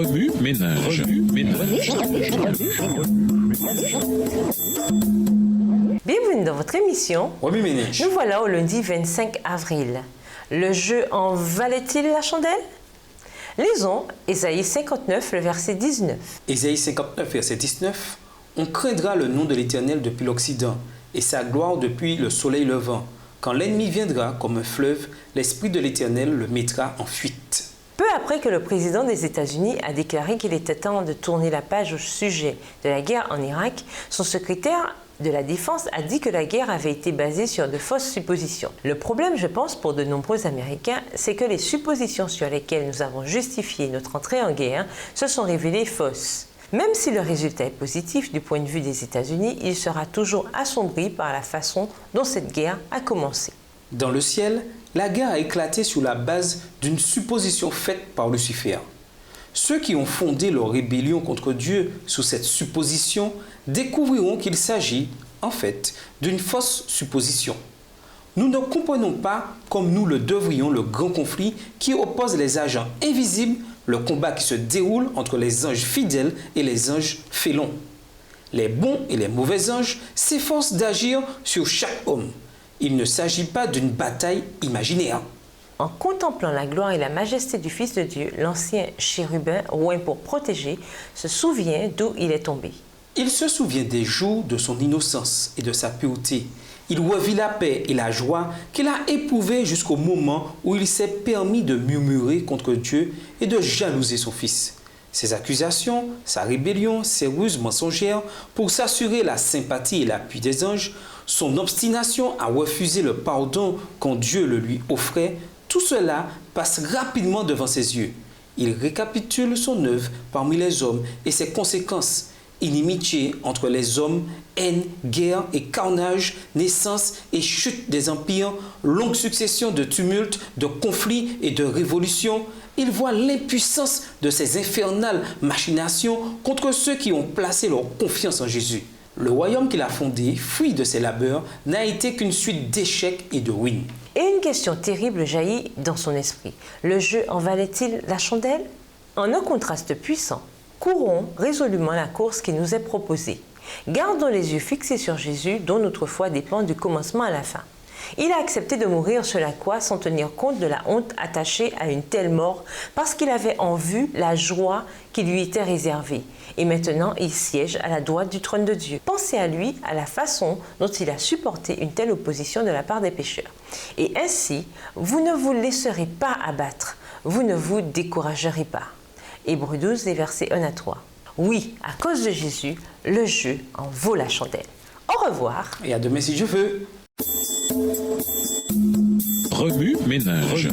Remue ménage. Bienvenue dans votre émission Remue ménage. Nous voilà au lundi 25 avril. Le jeu en valait-il la chandelle? Lisons Ésaïe 59, le verset 19. Ésaïe 59, verset 19. On craindra le nom de l'Éternel depuis l'Occident et sa gloire depuis le soleil levant. Quand l'ennemi viendra comme un fleuve, l'Esprit de l'Éternel le mettra en fuite. Peu après que le président des États-Unis a déclaré qu'il était temps de tourner la page au sujet de la guerre en Irak, son secrétaire de la Défense a dit que la guerre avait été basée sur de fausses suppositions. Le problème, je pense, pour de nombreux Américains, c'est que les suppositions sur lesquelles nous avons justifié notre entrée en guerre se sont révélées fausses. Même si le résultat est positif du point de vue des États-Unis, il sera toujours assombri par la façon dont cette guerre a commencé. Dans le ciel, la guerre a éclaté sur la base d'une supposition faite par Lucifer. Ceux qui ont fondé leur rébellion contre Dieu sous cette supposition découvriront qu'il s'agit, en fait, d'une fausse supposition. Nous ne comprenons pas, comme nous le devrions, le grand conflit qui oppose les agents invisibles, le combat qui se déroule entre les anges fidèles et les anges félons. Les bons et les mauvais anges s'efforcent d'agir sur chaque homme. Il ne s'agit pas d'une bataille imaginaire. En contemplant la gloire et la majesté du Fils de Dieu, l'ancien chérubin, oint pour protéger, se souvient d'où il est tombé. Il se souvient des jours de son innocence et de sa pureté. Il revit la paix et la joie qu'il a éprouvées jusqu'au moment où il s'est permis de murmurer contre Dieu et de jalouser son Fils. Ses accusations, sa rébellion, ses ruses mensongères pour s'assurer la sympathie et l'appui des anges, son obstination à refuser le pardon quand Dieu le lui offrait, tout cela passe rapidement devant ses yeux. Il récapitule son œuvre parmi les hommes et ses conséquences. Inimitié entre les hommes, haine, guerre et carnage, naissance et chute des empires, longue succession de tumultes, de conflits et de révolutions. Il voit l'impuissance de ces infernales machinations contre ceux qui ont placé leur confiance en Jésus. Le royaume qu'il a fondé, fruit de ses labeurs, n'a été qu'une suite d'échecs et de ruines. Et une question terrible jaillit dans son esprit. Le jeu en valait-il la chandelle? En un contraste puissant, courons résolument la course qui nous est proposée. Gardons les yeux fixés sur Jésus, dont notre foi dépend du commencement à la fin. Il a accepté de mourir sur la croix sans tenir compte de la honte attachée à une telle mort parce qu'il avait en vue la joie qui lui était réservée. Et maintenant, il siège à la droite du trône de Dieu. Pensez à lui, à la façon dont il a supporté une telle opposition de la part des pécheurs. Et ainsi, vous ne vous laisserez pas abattre, vous ne vous découragerez pas. Hébreux 12, les versets 1 à 3. Oui, à cause de Jésus, le jeu en vaut la chandelle. Au revoir. Et à demain si Dieu veut. Remue ménage.